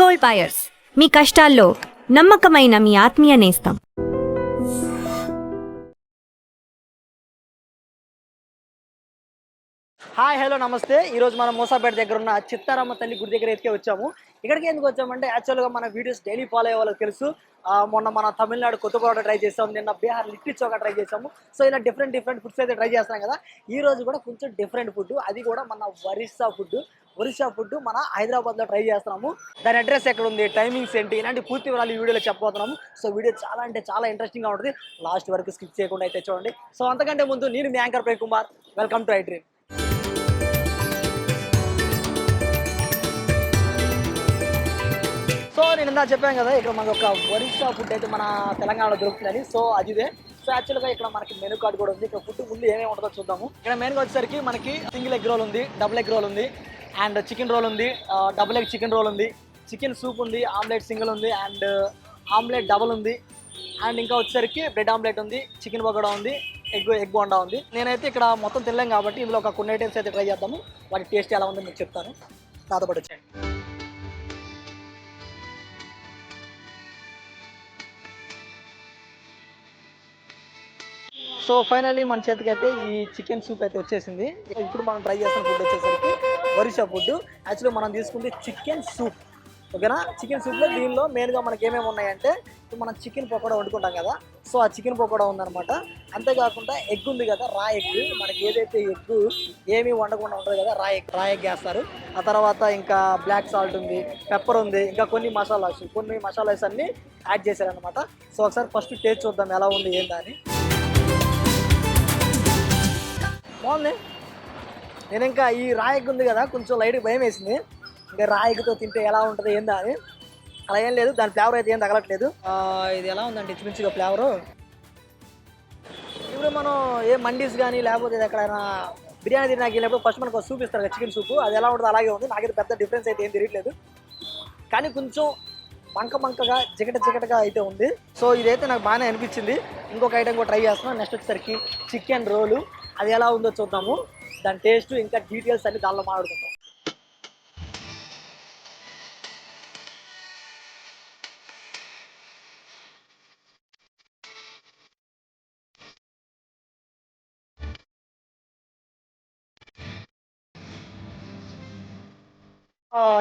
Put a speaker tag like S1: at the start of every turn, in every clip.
S1: Gold buyers మీ కష్టాల్లో నమ్మకమైన మీ ఆత్మీయ నేస్తం.
S2: హాయ్ హలో నమస్తే. ఈరోజు మనం మోసాపేట దగ్గర ఉన్న చిత్తారమ్మ తల్లి గుడి దగ్గర అయితే వచ్చాము. ఇక్కడికి ఎందుకు వచ్చామంటే యాక్చువల్గా మన వీడియోస్ డైలీ ఫాలో అయ్యే వాళ్ళకి తెలుసు. మొన్న మన తమిళనాడు కొత్తగూడ ట్రై చేసాము, నిన్న బీహార్ లిట్టి చోక ట్రై చేసాము. సో ఇలా డిఫరెంట్ ఫుడ్స్ అయితే ట్రై చేస్తాం కదా. ఈ రోజు కూడా కొంచెం డిఫరెంట్ ఫుడ్, అది కూడా మన ఒరిస్సా ఫుడ్ మన హైదరాబాద్లో ట్రై చేస్తున్నాము. దాని అడ్రస్ ఎక్కడ ఉంది, టైమింగ్స్ ఏంటి, ఇలాంటి పూర్తి వివరాలు ఈ వీడియోలో చెప్పబోతున్నాము. సో వీడియో చాలా అంటే చాలా ఇంట్రెస్టింగ్గా ఉంటుంది. లాస్ట్ వరకు స్కిప్ చేయకుండా అయితే చూడండి. సో అంతకంటే ముందు నేను మీ anchor Prem Kumar. Welcome to I dream. So నేను ఇందా చెప్పాను కదా, ఇక్కడ మనకు ఒక ఒరిస్సా ఫుడ్ అయితే మన తెలంగాణలో దొరుకుతుందని. సో అదిదే. సో యాక్చువల్గా ఇక్కడ మనకి మెనూ కార్డు కూడా ఉంది. ఇక్కడ ఫుడ్ ముందు ఏమేమి ఉంటుందో చూద్దాము. ఇక్కడ మెయిన్గా వచ్చేసరికి మనకి సింగిల్ ఎగ్ రోల్ ఉంది, డబుల్ ఎగ్ రోల్ ఉంది, అండ్ చికెన్ రోల్ ఉంది, డబుల్ ఎగ్ చికెన్ రోల్ ఉంది, చికెన్ సూప్ ఉంది, ఆమ్లెట్ సింగిల్ ఉంది, అండ్ ఆమ్లెట్ డబుల్ ఉంది, అండ్ ఇంకా వచ్చేసరికి బ్రెడ్ ఆమ్లెట్ ఉంది, చికెన్ పకోడా ఉంది, ఎగ్ బోండా ఉంది. నేనైతే ఇక్కడ మొత్తం తినలేం కాబట్టి ఇందులో ఒక కొన్ని ఐటమ్స్ అయితే ట్రై చేద్దాము. వాటి టేస్ట్ ఎలా ఉందో మీకు చెప్తాను. నాతో పాటు వచ్చేయండి. సో ఫైనల్లీ మన చేతికి అయితే ఈ చికెన్ సూప్ అయితే వచ్చేసింది. ఇప్పుడు మనం ట్రై చేస్తున్న ఫుడ్ వచ్చేసరికి ఒరిస్సా ఫుడ్. యాక్చువల్లీ మనం తీసుకుంటే చికెన్ సూప్, ఓకేనా. చికెన్ సూప్లో దీనిలో మెయిన్గా మనకి ఏమేమి ఉన్నాయంటే, ఇప్పుడు మనం చికెన్ పకోడా వండుకుంటాం కదా, సో ఆ చికెన్ పకోడా ఉందన్నమాట. అంతేకాకుండా ఎగ్ ఉంది కదా, రా ఎగ్. మనకి ఏదైతే ఎగ్ ఏమీ వండకుండా ఉంటుంది కదా, రా ఎగ్ వేస్తారు. ఆ తర్వాత ఇంకా బ్లాక్ సాల్ట్ ఉంది, పెప్పర్ ఉంది, ఇంకా కొన్ని మసాలాస్ అన్నీ యాడ్ చేశారనమాట. సో ఒకసారి ఫస్ట్ టేస్ట్ చూద్దాం ఎలా ఉంది ఏందని. బాగుంది. నేను ఇంకా ఈ రాయిగ్ ఉంది కదా, కొంచెం లైట్గా భయం వేసింది. ఇంకా రాయిగ్తో తింటే ఎలా ఉంటుంది ఏందా అని. అలా ఏం లేదు, దాని ఫ్లేవర్ అయితే ఏం తగలట్లేదు. ఇది ఎలా ఉందంటే ఇంచుమించుగా ఫ్లేవరు. ఇప్పుడు మనం ఏ మండీస్ కానీ లేకపోతే ఎక్కడైనా బిర్యానీ తిన్నాక వెళ్ళినప్పుడు ఫస్ట్ మనకు సూప్ ఇస్తారు కదా, చికెన్ సూప్. అది ఎలా ఉంటుంది అలాగే ఉంది. నాకైతే పెద్ద డిఫరెన్స్ అయితే ఏం తెలియట్లేదు, కానీ కొంచెం మంకగా జిగటగా అయితే ఉంది. సో ఇదైతే నాకు బాగానే అనిపించింది. ఇంకొక ఐటమ్ కూడా ట్రై చేస్తున్నాను. నెక్స్ట్ వచ్చేసరికి చికెన్ రోలు, అది ఎలా ఉందో చూద్దాము. దాని టేస్ట్ ఇంకా డీటెయిల్స్ అన్ని దానిలో మాట్లాడుకుంటాం.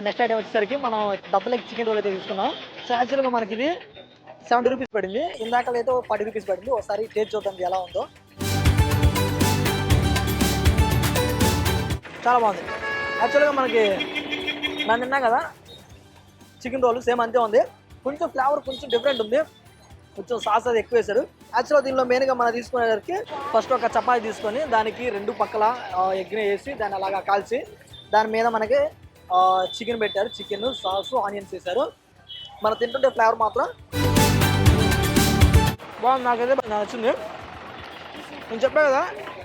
S2: నెక్స్ట్ ఐటమ్ వచ్చేసరికి మనం డబుల్ ఎగ్ చికెన్ రోల్ అయితే తీసుకున్నాం. సో యాక్చువల్గా మనకి ఇది 70 రూపీస్ పడింది. ఇందాక అయితే 40 రూపీస్ పడింది. ఒకసారి టేస్ట్ చూద్దాం ఎలా ఉందో. చాలా బాగుంది. యాక్చువల్గా మనకి నేను తిన్నా కదా చికెన్ రోల్, సేమ్ అంతే ఉంది. కొంచెం ఫ్లేవర్ కొంచెం డిఫరెంట్ ఉంది, కొంచెం సాస్ అది ఎక్కువ వేశారు. యాక్చువల్గా దీనిలో మెయిన్గా మనం తీసుకునేసరికి ఫస్ట్ ఒక చపాతీ తీసుకొని దానికి రెండు పక్కల ఎగ్ని వేసి దాన్ని అలాగా కాల్చి దాని మీద మనకి చికెన్ పెట్టారు. చికెన్ సాస్ ఆనియన్స్ వేశారు. మనం తింటుంటే ఫ్లేవర్ మాత్రం బాగుంది. నాకైతే నచ్చింది. నేను చెప్పాను కదా,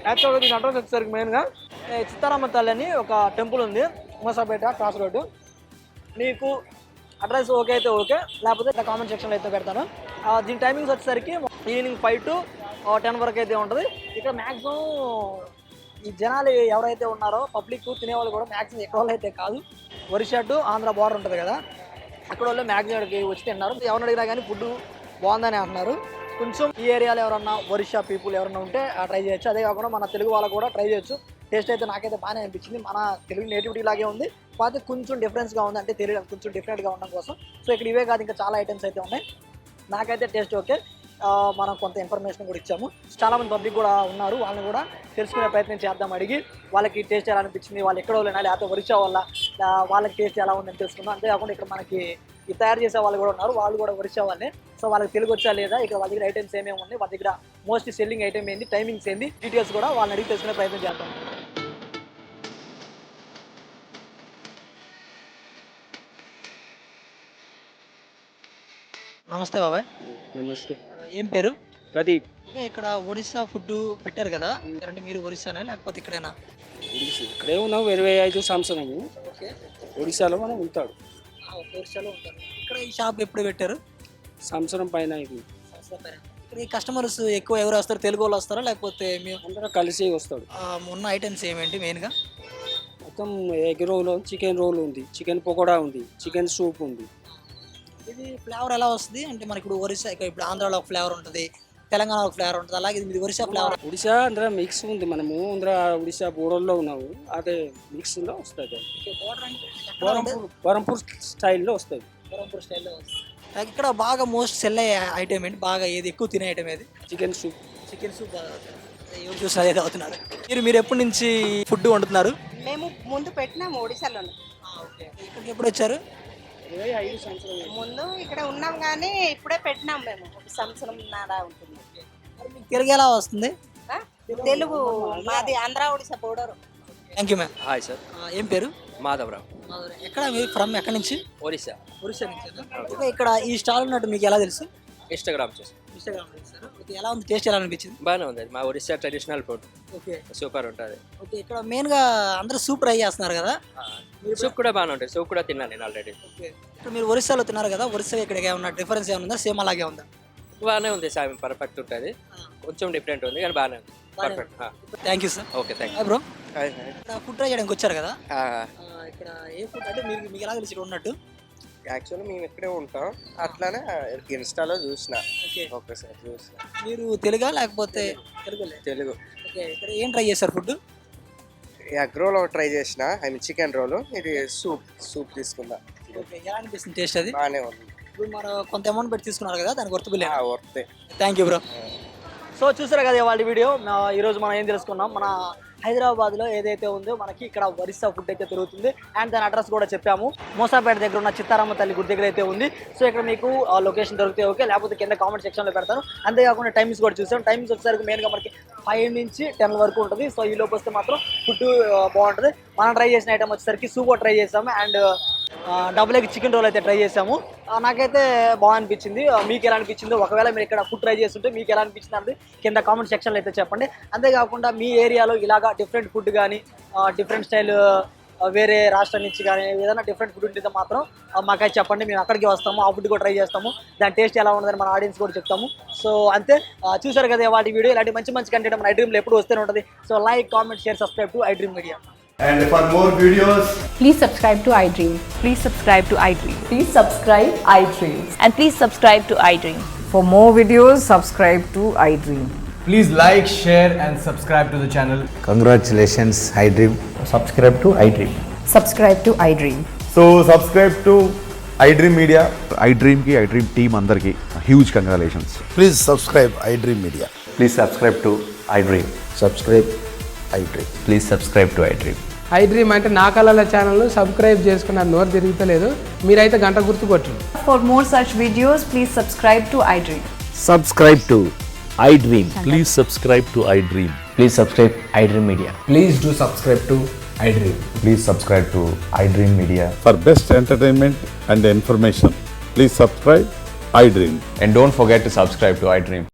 S2: యాక్చువల్గా దీని అడ్రస్ వచ్చేసరికి మెయిన్గా చిత్తారమ్మ తల్లి అని ఒక టెంపుల్ ఉంది, మోసాపేట క్రాస్ రోడ్డు. మీకు అడ్రస్ ఓకే అయితే ఓకే, లేకపోతే కామెంట్ సెక్షన్లో అయితే పెడతాను. దీని టైమింగ్స్ వచ్చేసరికి ఈవినింగ్ 5 to 10 వరకు అయితే ఉంటుంది. ఇక్కడ మ్యాక్సిమం ఈ జనాలు ఎవరైతే ఉన్నారో పబ్లిక్ తినేవాళ్ళు కూడా మ్యాక్సిమం ఎక్కడ వాళ్ళు అయితే కాదు, ఒరిస్సా టు ఆంధ్ర బార్డర్ ఉంటుంది కదా, అక్కడ వాళ్ళు మ్యాక్సిమం ఇక్కడికి వచ్చి తిన్నారు. ఎవరిని అడిగినా కానీ ఫుడ్ బాగుందని అంటున్నారు. కొంచెం ఈ ఏరియాలో ఎవరన్నా ఒరిస్సా పీపుల్ ఎవరన్నా ఉంటే ట్రై చేయొచ్చు. అదే కాకుండా మన తెలుగు వాళ్ళకు కూడా ట్రై చేయొచ్చు. టేస్ట్ అయితే నాకైతే బాగానే అనిపించింది. మన తెలుగు నేటివిటీ లాగే ఉంది, కాకపోతే కొంచెం డిఫరెన్స్గా ఉంది, అంటే తెలియడం కొంచెం డిఫరెంట్గా ఉండడం కోసం. సో ఇక్కడ ఇవే కాదు, ఇంకా చాలా ఐటమ్స్ అయితే ఉన్నాయి. నాకైతే టేస్ట్ ఓకే. మనం కొంత ఇన్ఫర్మేషన్ కూడా ఇచ్చాము. చాలామంది పబ్లిక్ కూడా ఉన్నారు, వాళ్ళని కూడా తెలుసుకునే ప్రయత్నం చేద్దాం. అడిగి వాళ్ళకి టేస్ట్ ఎలా అనిపించింది, వాళ్ళు ఎక్కడ వాళ్ళైనా లేకపోతే ఒరిస్సా వాళ్ళకి టేస్ట్ ఎలా ఉందని తెలుసుకుందాం. అంతేకాకుండా ఇక్కడ మనకి ఈ తయారు చేసే వాళ్ళు కూడా ఉన్నారు, వాళ్ళు కూడా ఒరిస్సా వాళ్ళే. సో వాళ్ళకి తెలుగు వచ్చా లేదా, ఇక్కడ వాళ్ళ దగ్గర ఐటమ్స్ ఏమేమి ఉన్నాయి, వాళ్ళ దగ్గర మోస్ట్ సెల్లింగ్ ఐటమ్ ఏంది, టైమింగ్స్ ఏంది, డీటెయిల్స్ కూడా వాళ్ళని అడిగి తెలుసుకునే ప్రయత్నం చేద్దాం. నమస్తే బాబాయ్.
S3: నమస్తే.
S2: ఏం పేరు?
S3: ప్రదీప్.
S2: ఇక్కడ ఒరిస్సా ఫుడ్ పెట్టారు కదా, అంటే మీరు ఒరిస్సానా లేకపోతే ఇక్కడేనా?
S3: ఇక్కడే ఉన్నాం 25 సంవత్సరము.
S2: ఓకే,
S3: ఒడిశాలో మనం ఉంటాడు.
S2: ఒరిస్సాలో ఉంటారు. ఇక్కడ ఈ షాప్ ఎప్పుడు పెట్టారు?
S3: సంవత్సరం పైన ఇది.
S2: ఇక్కడ ఈ కస్టమర్స్ ఎక్కువ ఎవరు వస్తారు, తెలుగు వాళ్ళు వస్తారా లేకపోతే మేము
S3: అందరూ కలిసి వస్తాడు.
S2: ఉన్న ఐటమ్స్ ఏమేంటి మెయిన్గా?
S3: మొత్తం ఎగ్ రోల్, చికెన్ రోల్ ఉంది, చికెన్ పకోడా ఉంది, చికెన్ సూప్ ఉంది,
S2: ఇది ఫ్లేవర్ ఎలా వస్తుంది అంటే మనకి ఇప్పుడు ఒరిస్సా ఇప్పుడు ఆంధ్రాలో ఒక ఫ్లేవర్ ఉంటుంది, తెలంగాణలో ఒక ఫ్లేవర్ ఉంటుంది, అలాగే ఇది ఒరిస్సా ఫ్లేవర్.
S3: ఒడిశా అందులో మిక్స్ ఉంది, మనము అందులో ఒడిశా బోర్డర్లో ఉన్నాము, అదే మిక్స్లో వస్తుంది. బరంపూర్ స్టైల్లో వస్తుంది.
S2: బరంపూర్ స్టైల్లో వస్తుంది. ఇక్కడ బాగా మోస్ట్ సెల్ అయ్యే ఐటమ్ ఏంటి, బాగా ఏది ఎక్కువ తినే ఐటమ్ ఏది?
S3: Chicken soup.
S2: చికెన్ సూప్ బాగా ఎవరు చూసినా అదే అవుతున్నారు. మీరు ఎప్పటి నుంచి ఫుడ్ వండుతున్నారు?
S4: మేము ముందు పెట్టినాము ఒడిశాలోనే.
S2: ఇక్కడికి ఎప్పుడు వచ్చారు?
S3: 25 సంవత్సరాలు.
S4: ముందు ఇక్కడ ఉన్నాం కానీ ఇప్పుడే పెట్టినాం మేము, ఒక సంవత్సరం నాడా ఉంటుంది.
S2: మరి మీకు తెలుగు ఎలా వస్తుంది?
S4: ఆ? తెలుగు మాది Andhra Odisha border.
S2: Thank you ma'am.
S5: Hi sir,
S2: ఏం పేరు?
S5: మాధవరావు,
S2: ఎక్కడ మీరు ఫ్రమ్ ఎక్కడి నుంచి?
S5: ఒరిస్సా.
S2: ఒరిస్సా నుంచి. ఇక్కడ ఈ స్టాల్ ఉన్నట్టు మీకు ఎలా తెలుసు?
S5: ఇన్స్టాగ్రామ్ చూసి.
S2: ఇన్స్టాగ్రామ్ చూసారా? ఓకే, ఎలా ఉంది, టేస్ట్ ఎలా అనిపించింది?
S5: బాగానే ఉంది, అది మా Orissa traditional food,
S2: okay
S5: super ఉంటుంది.
S2: ఓకే. ఇక్కడ మెయిన్గా అందరూ సూప్ ట్రై చేస్తున్నారు కదా?
S5: సూప్ కూడా బాగానే ఉంటుంది, సూప్ కూడా తిన్నాను నేను ఆల్రెడీ.
S2: ఓకే. ఇక్కడ మీరు ఒరిస్సాలో తిన్నారు కదా, ఒరిస్సా ఇక్కడ ఏమన్నా డిఫరెన్స్ ఏమైనా ఉందా, సేమ్ అలాగే ఉందా?
S5: బాగానే ఉంది సార్, పర్ఫెక్ట్ ఉంటుంది, కొంచెం డిఫరెంట్ ఉంది కానీ బాగానే ఉంది, perfect.
S2: Thank you sir.
S5: Okay, thank
S2: hi bro.
S5: You.
S2: ఇక్కడ ఫుడ్ ట్రై చేయడానికి వచ్చారు కదా, ఇక్కడ ఏ ఫుడ్ అంటే మీకు ఎలా తెలిసి ఇక్కడ ఉన్నట్టు?
S6: యాక్చువల్లీ మేము ఇక్కడే ఉంటాం, అట్లానే ఇన్స్టాలో చూసిన,
S2: ఓకే.
S6: ఒకసారి చూసిన.
S2: మీరు తెలుగా లేకపోతే తెలుగులే?
S6: తెలుగు.
S2: ఓకే. ఇక్కడ ఏం ట్రై చేశారు ఫుడ్?
S6: ఎగ్ రోల్ ఒకటి ట్రై చేసిన, ఐ మీన్ చికెన్ రోల్. ఇది సూప్ తీసుకున్నా,
S2: ఓకే. ఎలా అనిపిస్తుంది టేస్ట్ అది?
S6: బాగానే ఉంది.
S2: ఇప్పుడు మనం కొంత అమౌంట్ పెట్టి తీసుకున్నారు కదా, దానికి వర్తబుల్.
S6: వర్తే.
S2: Thank you bro. సో చూసారు కదా వాళ్ళ వీడియో. ఈరోజు మనం ఏం తెలుసుకున్నాం, మన హైదరాబాద్లో ఏదైతే ఉందో మనకి ఇక్కడ ఒరిస్సా ఫుడ్ అయితే దొరుకుతుంది. అండ్ దాని అడ్రస్ కూడా చెప్పాము, మోసాపేట దగ్గర ఉన్న చిత్తారామ తల్లి గుడి దగ్గర అయితే ఉంది. సో ఇక్కడ మీకు లొకేషన్ దొరికితే ఓకే, లేకపోతే కింద కామెంట్ సెక్షన్లో పెడతాను. అంతేకాకుండా టైమింగ్స్ కూడా చూసాం. టైమింగ్స్ వచ్చేసరికి మెయిన్గా మనకి 5 నుంచి 10 వరకు ఉంటుంది. సో ఈ లోపు వస్తే మాత్రం ఫుడ్ బాగుంటుంది. మనం ట్రై చేసిన ఐటమ్ వచ్చేసరికి సూప్ ట్రై చేసాము, and double egg chicken roll అయితే ట్రై చేసాము. నాకైతే బాగా అనిపించింది. మీకు ఎలా అనిపించిందో, ఒకవేళ మీరు ఇక్కడ ఫుడ్ ట్రై చేస్తుంటే మీకు ఎలా అనిపించింది అనేది కింద కామెంట్ సెక్షన్లో అయితే చెప్పండి. అంతేకాకుండా మీ ఏరియాలో ఇలాగా డిఫరెంట్ ఫుడ్ కానీ డిఫరెంట్ స్టైల్ వేరే రాష్ట్రం నుంచి కానీ ఏదైనా డిఫరెంట్ ఫుడ్ ఉంటే మాత్రం మాకైతే చెప్పండి, మేము అక్కడికి వస్తాము, ఆ ఫుడ్ కూడా ట్రై చేస్తాము, దాని టేస్ట్ ఎలా ఉండదని మన ఆడియన్స్ కూడా చెప్తాము. సో అంతే, చూసారు కదా వాటి వీడియో. ఇలాంటి మంచి మంచి కంటెంట్ మన ఐడ్రీమ్లో ఎప్పుడు వస్తూనే ఉంటుంది. So like, comment, share, subscribe to iDream media.
S7: And for more videos,
S8: Please subscribe to iDream.
S1: Please subscribe to iDream.
S8: Please subscribe iDream.
S1: And please subscribe to iDream.
S8: For more videos, subscribe to iDream.
S7: please like, share and subscribe to the channel.
S9: Congratulations, iDream. Subscribe to iDream.
S8: Subscribe to iDream.
S7: So subscribe to iDream Media.
S10: iDream team andarki huge congratulations.
S9: Please subscribe iDream Media.
S10: Please subscribe to iDream.
S9: Subscribe iDream.
S10: Please subscribe to iDream.
S11: iDream అంటే నా కళల ఛానల్ను subscribe చేసుకున్న నోరు తిరుగుతలేదు, మీరైతే గంట గుర్తు కొట్టండి.
S8: For more such videos, please subscribe to iDream.
S9: Subscribe to iDream.
S10: Please subscribe to iDream.
S9: Please subscribe iDream Media.
S7: Please do subscribe to iDream.
S10: Please subscribe to iDream Media.
S12: For best entertainment and information, please subscribe iDream.
S10: And don't forget to subscribe to iDream.